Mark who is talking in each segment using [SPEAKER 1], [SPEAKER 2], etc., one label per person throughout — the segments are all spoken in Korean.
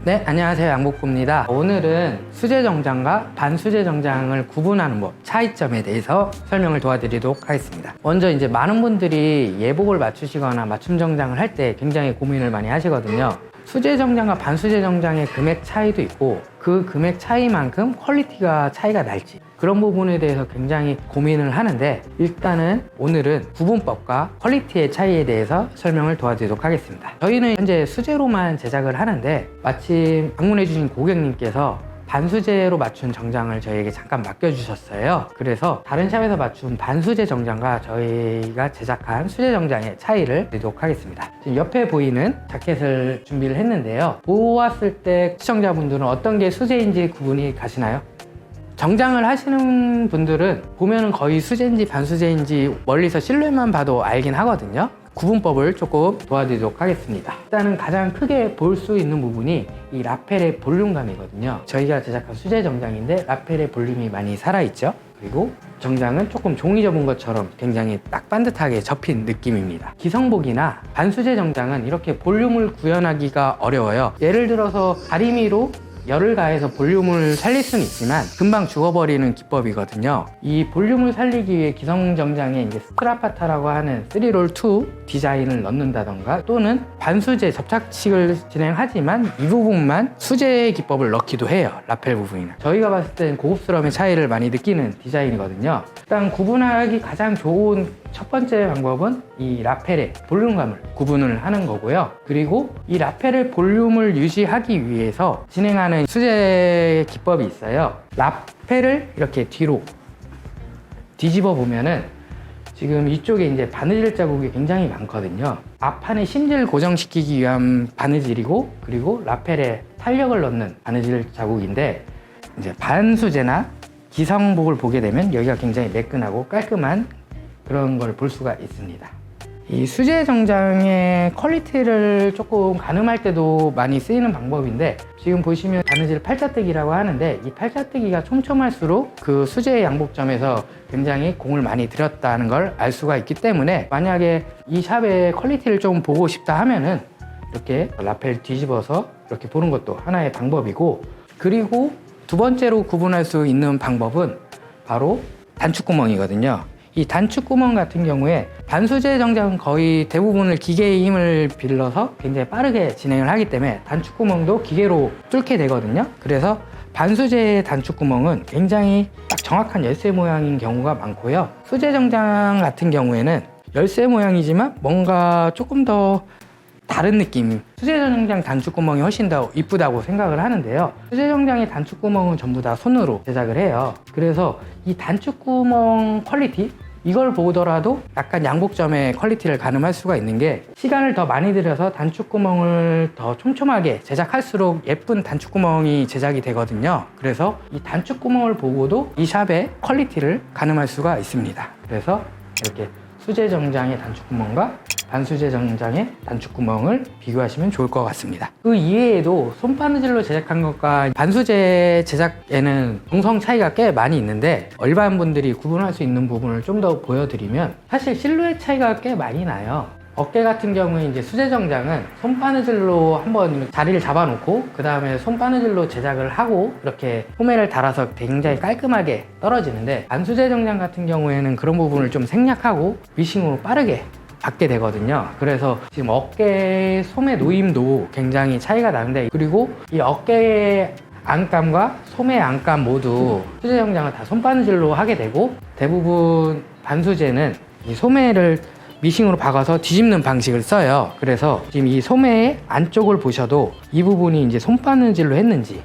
[SPEAKER 1] 네, 안녕하세요. 양복구입니다. 오늘은 수제 정장과 반수제 정장을 구분하는 법, 차이점에 대해서 설명을 도와드리도록 하겠습니다. 먼저 이제 많은 분들이 예복을 맞추시거나 맞춤 정장을 할 때 굉장히 고민을 많이 하시거든요. 수제 정장과 반수제 정장의 금액 차이도 있고 그 금액 차이만큼 퀄리티가 차이가 날지 그런 부분에 대해서 굉장히 고민을 하는데, 일단은 오늘은 구분법과 퀄리티의 차이에 대해서 설명을 도와드리도록 하겠습니다. 저희는 현재 수제로만 제작을 하는데 마침 방문해 주신 고객님께서 반수제로 맞춘 정장을 저희에게 잠깐 맡겨주셨어요. 그래서 다른 샵에서 맞춘 반수제 정장과 저희가 제작한 수제 정장의 차이를 드리도록 하겠습니다. 지금 옆에 보이는 자켓을 준비를 했는데요. 보았을 때 시청자분들은 어떤 게 수제인지 구분이 가시나요? 정장을 하시는 분들은 보면은 거의 수제인지 반수제인지 멀리서 실루엣만 봐도 알긴 하거든요. 구분법을 조금 도와드리도록 하겠습니다. 일단은 가장 크게 볼 수 있는 부분이 이 라펠의 볼륨감이거든요. 저희가 제작한 수제 정장인데 라펠의 볼륨이 많이 살아있죠. 그리고 정장은 조금 종이 접은 것처럼 굉장히 딱 반듯하게 접힌 느낌입니다. 기성복이나 반수제 정장은 이렇게 볼륨을 구현하기가 어려워요. 예를 들어서 다리미로 열을 가해서 볼륨을 살릴 수는 있지만 금방 죽어버리는 기법이거든요. 이 볼륨을 살리기 위해 기성 정장에 이제 스트라파타라고 하는 3롤2 디자인을 넣는다던가, 또는 반수제 접착식을 진행하지만 이 부분만 수제 기법을 넣기도 해요. 라펠 부분이나. 저희가 봤을 땐 고급스러움의 차이를 많이 느끼는 디자인이거든요. 일단 구분하기 가장 좋은 첫 번째 방법은 이 라펠의 볼륨감을 구분을 하는 거고요. 그리고 이 라펠의 볼륨을 유지하기 위해서 진행하는 수제 기법이 있어요. 라펠을 이렇게 뒤로 뒤집어 보면은 지금 이쪽에 이제 바느질 자국이 굉장히 많거든요. 앞판의 심지를 고정시키기 위한 바느질이고, 그리고 라펠에 탄력을 넣는 바느질 자국인데, 이제 반수제나 기성복을 보게 되면 여기가 굉장히 매끈하고 깔끔한 그런 걸 볼 수가 있습니다. 이 수제 정장의 퀄리티를 조금 가늠할 때도 많이 쓰이는 방법인데, 지금 보시면 바느질 팔자뜨기라고 하는데, 이 팔자뜨기가 촘촘할수록 그 수제 양복점에서 굉장히 공을 많이 들였다는 걸 알 수가 있기 때문에, 만약에 이 샵의 퀄리티를 좀 보고 싶다 하면은 이렇게 라펠 뒤집어서 이렇게 보는 것도 하나의 방법이고, 그리고 두 번째로 구분할 수 있는 방법은 바로 단축구멍이거든요. 이 단축구멍 같은 경우에 반수제 정장은 거의 대부분을 기계의 힘을 빌려서 굉장히 빠르게 진행을 하기 때문에 단축구멍도 기계로 뚫게 되거든요. 그래서 반수제의 단축구멍은 굉장히 딱 정확한 열쇠 모양인 경우가 많고요. 수제 정장 같은 경우에는 열쇠 모양이지만 뭔가 조금 더 다른 느낌, 수제 정장 단축구멍이 훨씬 더 이쁘다고 생각을 하는데요. 수제 정장의 단축구멍은 전부 다 손으로 제작을 해요. 그래서 이 단축구멍 퀄리티, 이걸 보더라도 약간 양복점의 퀄리티를 가늠할 수가 있는 게, 시간을 더 많이 들여서 단축구멍을 더 촘촘하게 제작할수록 예쁜 단축구멍이 제작이 되거든요. 그래서 이 단축구멍을 보고도 이 샵의 퀄리티를 가늠할 수가 있습니다. 그래서 이렇게 수제 정장의 단축구멍과 반수제 정장의 단축구멍을 비교하시면 좋을 것 같습니다. 그 이외에도 손바느질로 제작한 것과 반수제 제작에는 동성 차이가 꽤 많이 있는데, 일반 분들이 구분할 수 있는 부분을 좀 더 보여드리면, 사실 실루엣 차이가 꽤 많이 나요. 어깨 같은 경우에 이제 수제 정장은 손바느질로 한번 자리를 잡아놓고 그 다음에 손바느질로 제작을 하고 이렇게 소매를 달아서 굉장히 깔끔하게 떨어지는데, 반수제 정장 같은 경우에는 그런 부분을 좀 생략하고 미싱으로 빠르게 받게 되거든요. 그래서 지금 어깨 소매 놓임도 굉장히 차이가 나는데, 그리고 이 어깨의 안감과 소매 안감 모두 수제 정장은 다 손바느질로 하게 되고, 대부분 반수제는 이 소매를 미싱으로 박아서 뒤집는 방식을 써요. 그래서 지금 이 소매의 안쪽을 보셔도 이 부분이 이제 손바느질로 했는지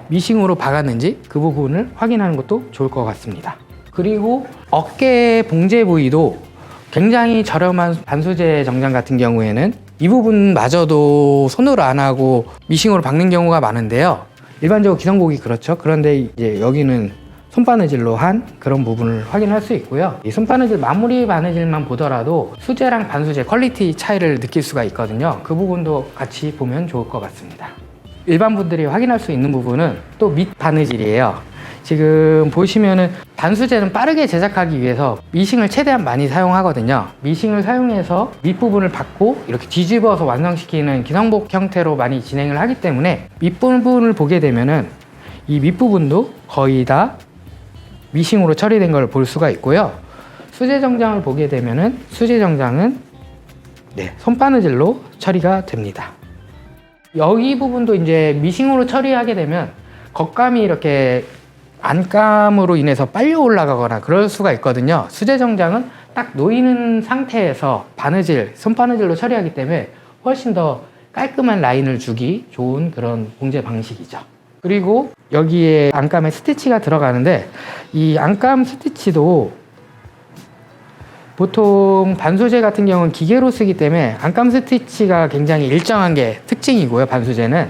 [SPEAKER 1] 미싱으로 박았는지 그 부분을 확인하는 것도 좋을 것 같습니다. 그리고 어깨 봉제 부위도 굉장히 저렴한 반수제 정장 같은 경우에는 이 부분마저도 손으로 안 하고 미싱으로 박는 경우가 많은데요. 일반적으로 기성복이 그렇죠. 그런데 이제 여기는 손바느질로 한 그런 부분을 확인할 수 있고요. 이 손바느질 마무리 바느질만 보더라도 수제랑 반수제 퀄리티 차이를 느낄 수가 있거든요. 그 부분도 같이 보면 좋을 것 같습니다. 일반 분들이 확인할 수 있는 부분은 또 밑 바느질이에요. 지금 보시면은 반수제는 빠르게 제작하기 위해서 미싱을 최대한 많이 사용하거든요. 미싱을 사용해서 밑부분을 받고 이렇게 뒤집어서 완성시키는 기성복 형태로 많이 진행을 하기 때문에 밑부분을 보게 되면은 이 밑부분도 거의 다 미싱으로 처리된 걸 볼 수가 있고요. 수제 정장을 보게 되면은 수제 정장은 손바느질로 처리가 됩니다. 여기 부분도 이제 미싱으로 처리하게 되면 겉감이 이렇게 안감으로 인해서 빨리 올라가거나 그럴 수가 있거든요. 수제 정장은 딱 놓이는 상태에서 바느질, 손바느질로 처리하기 때문에 훨씬 더 깔끔한 라인을 주기 좋은 그런 봉제 방식이죠. 그리고 여기에 안감에 스티치가 들어가는데 이 안감 스티치도 보통 반수제 같은 경우는 기계로 쓰기 때문에 안감 스티치가 굉장히 일정한 게 특징이고요. 반수제는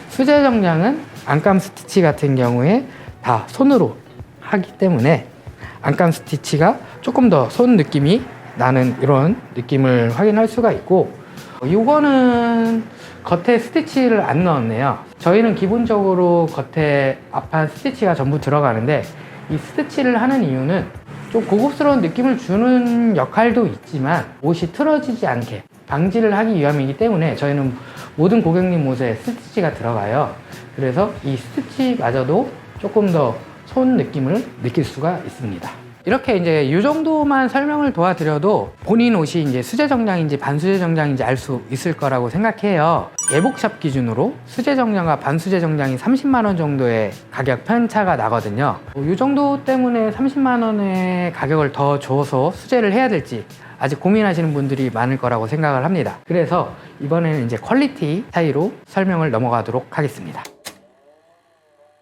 [SPEAKER 1] 수제 정장은 안감 스티치 같은 경우에 다 손으로 하기 때문에 안감 스티치가 조금 더 손 느낌이 나는 이런 느낌을 확인할 수가 있고, 이거는 겉에 스티치를 안 넣었네요. 저희는 기본적으로 겉에 앞판 스티치가 전부 들어가는데 이 스티치를 하는 이유는 좀 고급스러운 느낌을 주는 역할도 있지만 옷이 틀어지지 않게 방지를 하기 위함이기 때문에 저희는 모든 고객님 옷에 스티치가 들어가요. 그래서 이 스티치마저도 조금 더 손 느낌을 느낄 수가 있습니다. 이렇게 이제 이 정도만 설명을 도와드려도 본인 옷이 이제 수제 정장인지 반수제 정장인지 알 수 있을 거라고 생각해요. 예복샵 기준으로 수제 정장과 반수제 정장이 30만 원 정도의 가격 편차가 나거든요. 이 정도 때문에 30만 원의 가격을 더 줘서 수제를 해야 될지 아직 고민하시는 분들이 많을 거라고 생각을 합니다. 그래서 이번에는 이제 퀄리티 차이로 설명을 넘어가도록 하겠습니다.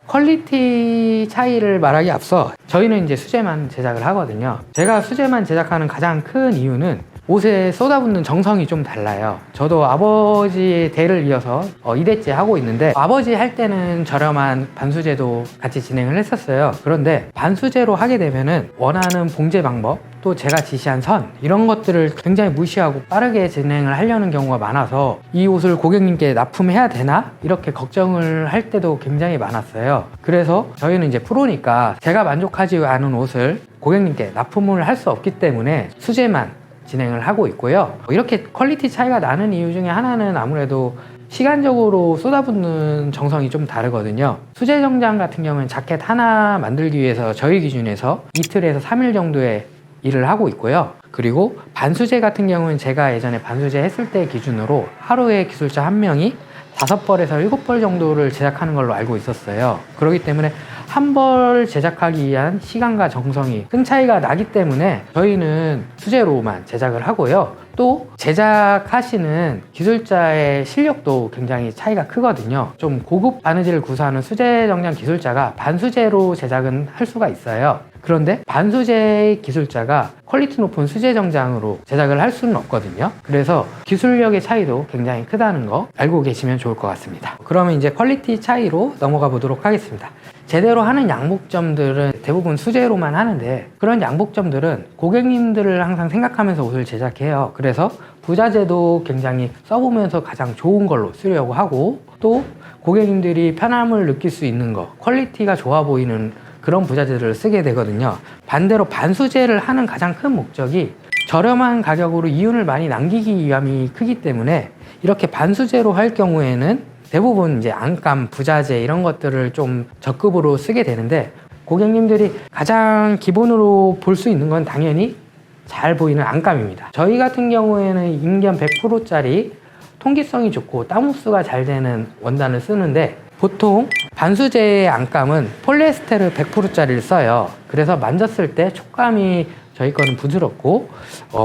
[SPEAKER 1] 퀄리티 차이를 말하기 앞서 저희는 이제 수제만 제작을 하거든요. 제가 수제만 제작하는 가장 큰 이유는 옷에 쏟아붓는 정성이 좀 달라요. 저도 아버지의 대를 이어서 2대째 하고 있는데 아버지 할 때는 저렴한 반수제도 같이 진행을 했었어요. 그런데 반수제로 하게 되면은 원하는 봉제 방법, 또 제가 지시한 선 이런 것들을 굉장히 무시하고 빠르게 진행을 하려는 경우가 많아서 이 옷을 고객님께 납품해야 되나? 이렇게 걱정을 할 때도 굉장히 많았어요. 그래서 저희는 이제 프로니까 제가 만족하지 않은 옷을 고객님께 납품을 할 수 없기 때문에 수제만 진행을 하고 있고요. 이렇게 퀄리티 차이가 나는 이유 중에 하나는 아무래도 시간적으로 쏟아붓는 정성이 좀 다르거든요. 수제 정장 같은 경우는 자켓 하나 만들기 위해서 저희 기준에서 이틀에서 3일 정도의 일을 하고 있고요. 그리고 반수제 같은 경우는 제가 예전에 반수제 했을 때 기준으로 하루에 기술자 한 명이 5벌에서 7벌 정도를 제작하는 걸로 알고 있었어요. 그렇기 때문에 한 벌 제작하기 위한 시간과 정성이 큰 차이가 나기 때문에 저희는 수제로만 제작을 하고요. 또 제작하시는 기술자의 실력도 굉장히 차이가 크거든요. 좀 고급 바느질을 구사하는 수제 정장 기술자가 반수제로 제작은 할 수가 있어요. 그런데 반수제 기술자가 퀄리티 높은 수제 정장으로 제작을 할 수는 없거든요. 그래서 기술력의 차이도 굉장히 크다는 거 알고 계시면 좋을 것 같습니다. 그러면 이제 퀄리티 차이로 넘어가 보도록 하겠습니다. 제대로 하는 양복점들은 대부분 수제로만 하는데 그런 양복점들은 고객님들을 항상 생각하면서 옷을 제작해요. 그래서 부자재도 굉장히 써보면서 가장 좋은 걸로 쓰려고 하고, 또 고객님들이 편함을 느낄 수 있는 거, 퀄리티가 좋아 보이는 그런 부자재들을 쓰게 되거든요. 반대로 반수제를 하는 가장 큰 목적이 저렴한 가격으로 이윤을 많이 남기기 위함이 크기 때문에 이렇게 반수제로 할 경우에는 대부분 이제 안감, 부자재 이런 것들을 좀 적급으로 쓰게 되는데, 고객님들이 가장 기본으로 볼 수 있는 건 당연히 잘 보이는 안감입니다. 저희 같은 경우에는 인견 100%짜리 통기성이 좋고 땀 흡수가 잘 되는 원단을 쓰는데, 보통 반수제의 안감은 폴리에스테르 100%짜리를 써요. 그래서 만졌을 때 촉감이 저희 거는 부드럽고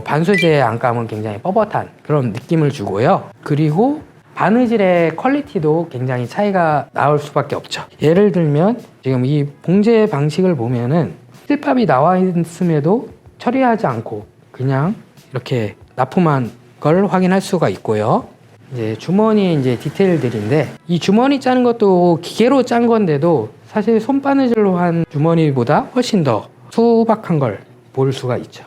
[SPEAKER 1] 반수제의 안감은 굉장히 뻣뻣한 그런 느낌을 주고요. 그리고 바느질의 퀄리티도 굉장히 차이가 나올 수밖에 없죠. 예를 들면 지금 이 봉제 방식을 보면은 실밥이 나와 있음에도 처리하지 않고 그냥 이렇게 납품한 걸 확인할 수가 있고요. 이제 주머니 이제 디테일들인데, 이 주머니 짜는 것도 기계로 짠 건데도 사실 손바느질로 한 주머니보다 훨씬 더 소박한 걸 볼 수가 있죠.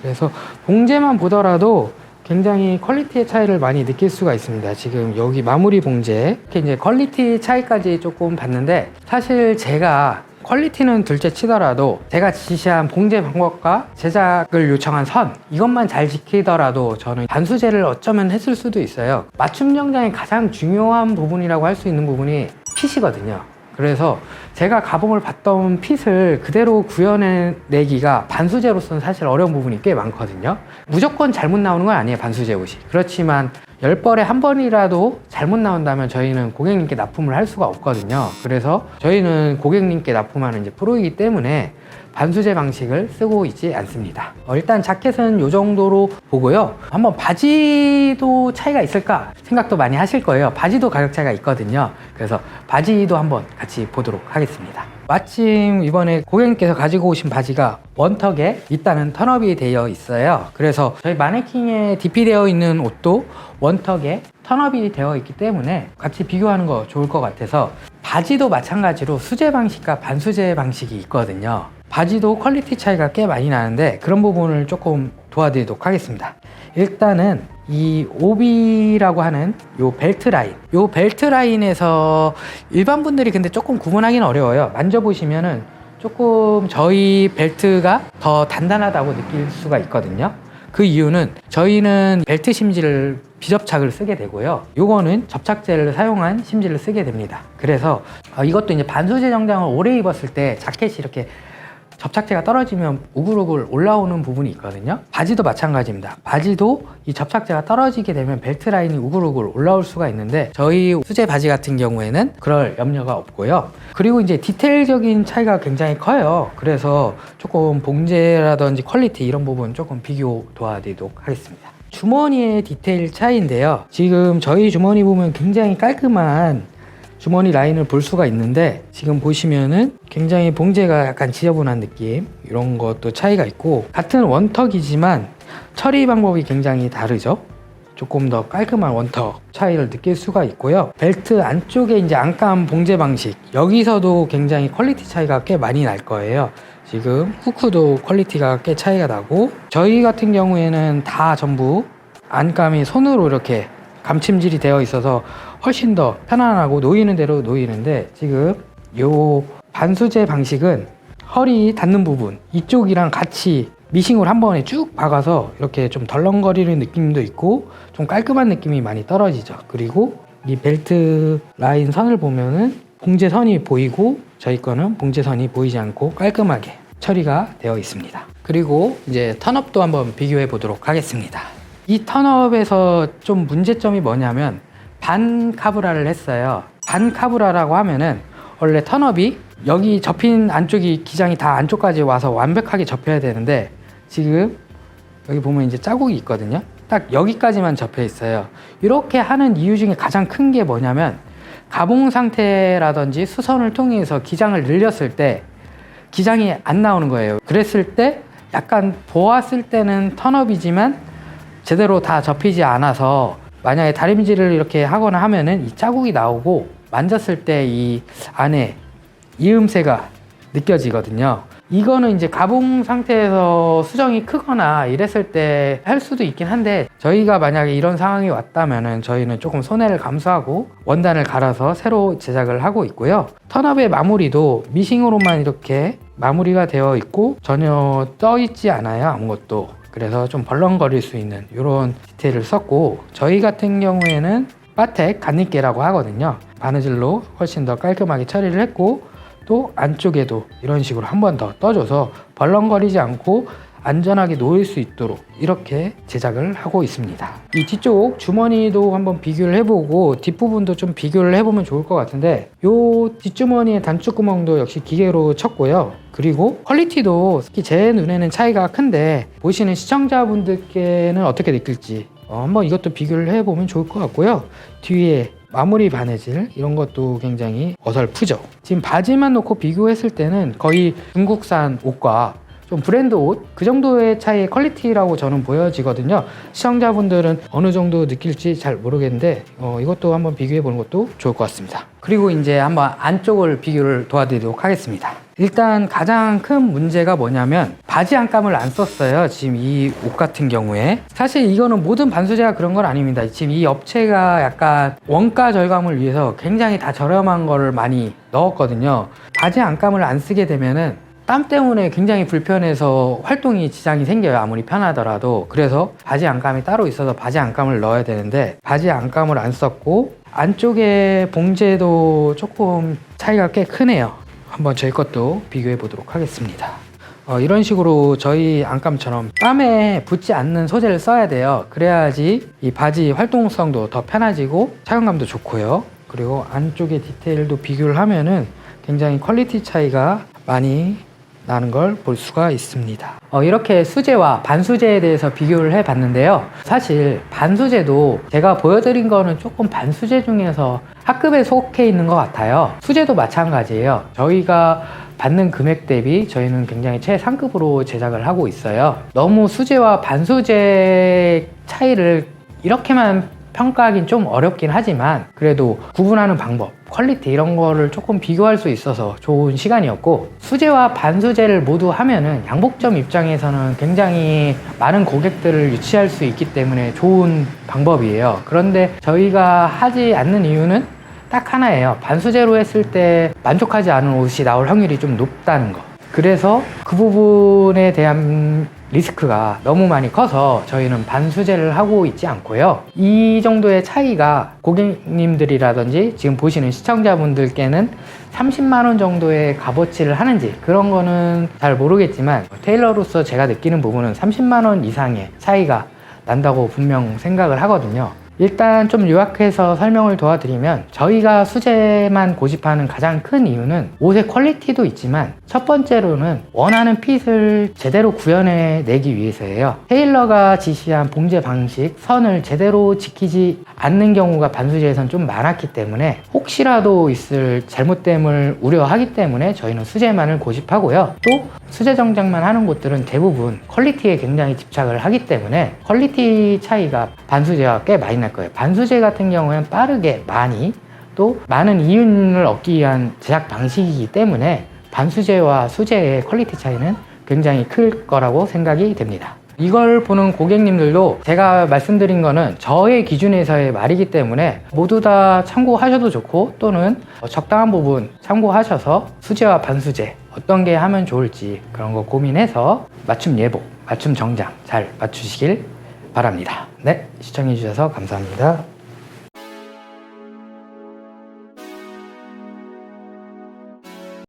[SPEAKER 1] 그래서 봉제만 보더라도 굉장히 퀄리티의 차이를 많이 느낄 수가 있습니다. 지금 여기 마무리 봉제 이렇게 이제 퀄리티 차이까지 조금 봤는데, 사실 제가 퀄리티는 둘째 치더라도 제가 지시한 봉제 방법과 제작을 요청한 선 이것만 잘 지키더라도 저는 반수제를 어쩌면 했을 수도 있어요. 맞춤 정장의 가장 중요한 부분이라고 할 수 있는 부분이 핏이거든요. 그래서 제가 가봉을 받던 핏을 그대로 구현해내기가 반수제로서는 사실 어려운 부분이 꽤 많거든요. 무조건 잘못 나오는 건 아니에요, 반수제 옷이. 그렇지만 10벌에 한 번이라도 잘못 나온다면 저희는 고객님께 납품을 할 수가 없거든요. 그래서 저희는 고객님께 납품하는 이제 프로이기 때문에 반수제 방식을 쓰고 있지 않습니다. 일단 자켓은 이 정도로 보고요. 한번 바지도 차이가 있을까 생각도 많이 하실 거예요. 바지도 가격 차이가 있거든요. 그래서 바지도 한번 같이 보도록 하겠습니다. 마침 이번에 고객님께서 가지고 오신 바지가 원턱에 일단은 턴업이 되어 있어요. 그래서 저희 마네킹에 DP 되어 있는 옷도 원턱에 턴업이 되어 있기 때문에 같이 비교하는 거 좋을 것 같아서 바지도 마찬가지로 수제 방식과 반수제 방식이 있거든요. 바지도 퀄리티 차이가 꽤 많이 나는데 그런 부분을 조금 도와드리도록 하겠습니다. 일단은 이 오비라고 하는 요 벨트 라인에서 일반 분들이 근데 조금 구분하기는 어려워요. 만져보시면은 조금 저희 벨트가 더 단단하다고 느낄 수가 있거든요. 그 이유는 저희는 벨트 심지를 비접착을 쓰게 되고요. 요거는 접착제를 사용한 심지를 쓰게 됩니다. 그래서 이것도 이제 반수제 정장을 오래 입었을 때 자켓이 이렇게 접착제가 떨어지면 우글우글 올라오는 부분이 있거든요. 바지도 마찬가지입니다. 바지도 이 접착제가 떨어지게 되면 벨트 라인이 우글우글 올라올 수가 있는데 저희 수제 바지 같은 경우에는 그럴 염려가 없고요. 그리고 이제 디테일적인 차이가 굉장히 커요. 그래서 조금 봉제라든지 퀄리티 이런 부분 조금 비교 도와드리도록 하겠습니다. 주머니의 디테일 차이인데요. 지금 저희 주머니 보면 굉장히 깔끔한 주머니 라인을 볼 수가 있는데 지금 보시면은 굉장히 봉제가 약간 지저분한 느낌 이런 것도 차이가 있고 같은 원턱이지만 처리 방법이 굉장히 다르죠. 조금 더 깔끔한 원턱 차이를 느낄 수가 있고요. 벨트 안쪽에 이제 안감 봉제 방식 여기서도 굉장히 퀄리티 차이가 꽤 많이 날 거예요. 지금 후크도 퀄리티가 꽤 차이가 나고 저희 같은 경우에는 다 전부 안감이 손으로 이렇게 감침질이 되어 있어서 훨씬 더 편안하고 놓이는 대로 놓이는데 지금 요 반수제 방식은 허리 닿는 부분 이쪽이랑 같이 미싱으로 한 번에 쭉 박아서 이렇게 좀 덜렁거리는 느낌도 있고 좀 깔끔한 느낌이 많이 떨어지죠. 그리고 이 벨트 라인 선을 보면은 봉제선이 보이고 저희 거는 봉제선이 보이지 않고 깔끔하게 처리가 되어 있습니다. 그리고 이제 턴업도 한번 비교해 보도록 하겠습니다. 이 턴업에서 좀 문제점이 뭐냐면 반카브라를 했어요. 반카브라라고 하면은 원래 턴업이 여기 접힌 안쪽이 기장이 다 안쪽까지 와서 완벽하게 접혀야 되는데 지금 여기 보면 이제 자국이 있거든요. 딱 여기까지만 접혀 있어요. 이렇게 하는 이유 중에 가장 큰 게 뭐냐면 가봉 상태라든지 수선을 통해서 기장을 늘렸을 때 기장이 안 나오는 거예요. 그랬을 때 약간 보았을 때는 턴업이지만 제대로 다 접히지 않아서 만약에 다림질을 이렇게 하거나 하면은 이 자국이 나오고 만졌을 때 이 안에 이음새가 느껴지거든요. 이거는 이제 가봉 상태에서 수정이 크거나 이랬을 때 할 수도 있긴 한데 저희가 만약에 이런 상황이 왔다면은 저희는 조금 손해를 감수하고 원단을 갈아서 새로 제작을 하고 있고요. 턴업의 마무리도 미싱으로만 이렇게 마무리가 되어 있고 전혀 떠 있지 않아요, 아무것도. 그래서 좀 벌렁거릴 수 있는 이런 디테일을 썼고 저희 같은 경우에는 바텍 갓니께라고 하거든요. 바느질로 훨씬 더 깔끔하게 처리를 했고 또 안쪽에도 이런 식으로 한 번 더 떠줘서 벌렁거리지 않고 안전하게 놓을 수 있도록 이렇게 제작을 하고 있습니다. 이 뒤쪽 주머니도 한번 비교를 해보고 뒷부분도 좀 비교를 해보면 좋을 것 같은데 이 뒷주머니의 단축구멍도 역시 기계로 쳤고요. 그리고 퀄리티도 특히 제 눈에는 차이가 큰데 보시는 시청자분들께는 어떻게 느낄지 한번 이것도 비교를 해보면 좋을 것 같고요. 뒤에 마무리 바느질 이런 것도 굉장히 어설프죠. 지금 바지만 놓고 비교했을 때는 거의 중국산 옷과 좀 브랜드 옷 그 정도의 차이의 퀄리티라고 저는 보여지거든요. 시청자분들은 어느 정도 느낄지 잘 모르겠는데 이것도 한번 비교해 보는 것도 좋을 것 같습니다. 그리고 이제 한번 안쪽을 비교를 도와드리도록 하겠습니다. 일단 가장 큰 문제가 뭐냐면 바지 안감을 안 썼어요. 지금 이 옷 같은 경우에 사실 이거는 모든 반수제가 그런 건 아닙니다. 지금 이 업체가 약간 원가 절감을 위해서 굉장히 다 저렴한 거를 많이 넣었거든요. 바지 안감을 안 쓰게 되면은 땀 때문에 굉장히 불편해서 활동이 지장이 생겨요. 아무리 편하더라도. 그래서 바지 안감이 따로 있어서 바지 안감을 넣어야 되는데 바지 안감을 안 썼고 안쪽에 봉제도 조금 차이가 꽤 크네요. 한번 저희 것도 비교해 보도록 하겠습니다. 이런 식으로 저희 안감처럼 땀에 붙지 않는 소재를 써야 돼요. 그래야지 이 바지 활동성도 더 편해지고 착용감도 좋고요. 그리고 안쪽의 디테일도 비교를 하면은 굉장히 퀄리티 차이가 많이 나는 걸 볼 수가 있습니다. 이렇게 수제와 반수제에 대해서 비교를 해 봤는데요. 사실 반수제도 제가 보여드린 거는 조금 반수제 중에서 하급에 속해 있는 것 같아요. 수제도 마찬가지예요. 저희가 받는 금액 대비 저희는 굉장히 최상급으로 제작을 하고 있어요. 너무 수제와 반수제 차이를 이렇게만 평가하긴 좀 어렵긴 하지만 그래도 구분하는 방법, 퀄리티 이런 거를 조금 비교할 수 있어서 좋은 시간이었고, 수제와 반수제를 모두 하면은 양복점 입장에서는 굉장히 많은 고객들을 유치할 수 있기 때문에 좋은 방법이에요. 그런데 저희가 하지 않는 이유는 딱 하나예요. 반수제로 했을 때 만족하지 않은 옷이 나올 확률이 좀 높다는 거. 그래서 그 부분에 대한 리스크가 너무 많이 커서 저희는 반수제를 하고 있지 않고요. 이 정도의 차이가 고객님들이라든지 지금 보시는 시청자분들께는 30만 원 정도의 값어치를 하는지 그런 거는 잘 모르겠지만 테일러로서 제가 느끼는 부분은 30만 원 이상의 차이가 난다고 분명 생각을 하거든요. 일단 좀 요약해서 설명을 도와드리면 저희가 수제만 고집하는 가장 큰 이유는 옷의 퀄리티도 있지만 첫 번째로는 원하는 핏을 제대로 구현해 내기 위해서예요. 테일러가 지시한 봉제 방식, 선을 제대로 지키지 않는 경우가 반수제에선 좀 많았기 때문에 혹시라도 있을 잘못됨을 우려하기 때문에 저희는 수제만을 고집하고요. 또 수제 정장만 하는 곳들은 대부분 퀄리티에 굉장히 집착을 하기 때문에 퀄리티 차이가 반수제와 꽤 많이 날 거예요. 반수제 같은 경우는 빠르게 많이 또 많은 이윤을 얻기 위한 제작 방식이기 때문에 반수제와 수제의 퀄리티 차이는 굉장히 클 거라고 생각이 됩니다. 이걸 보는 고객님들도 제가 말씀드린 거는 저의 기준에서의 말이기 때문에 모두 다 참고하셔도 좋고 또는 적당한 부분 참고하셔서 수제와 반수제 어떤 게 하면 좋을지 그런 거 고민해서 맞춤 예복, 맞춤 정장 잘 맞추시길 바랍니다. 네, 시청해 주셔서 감사합니다.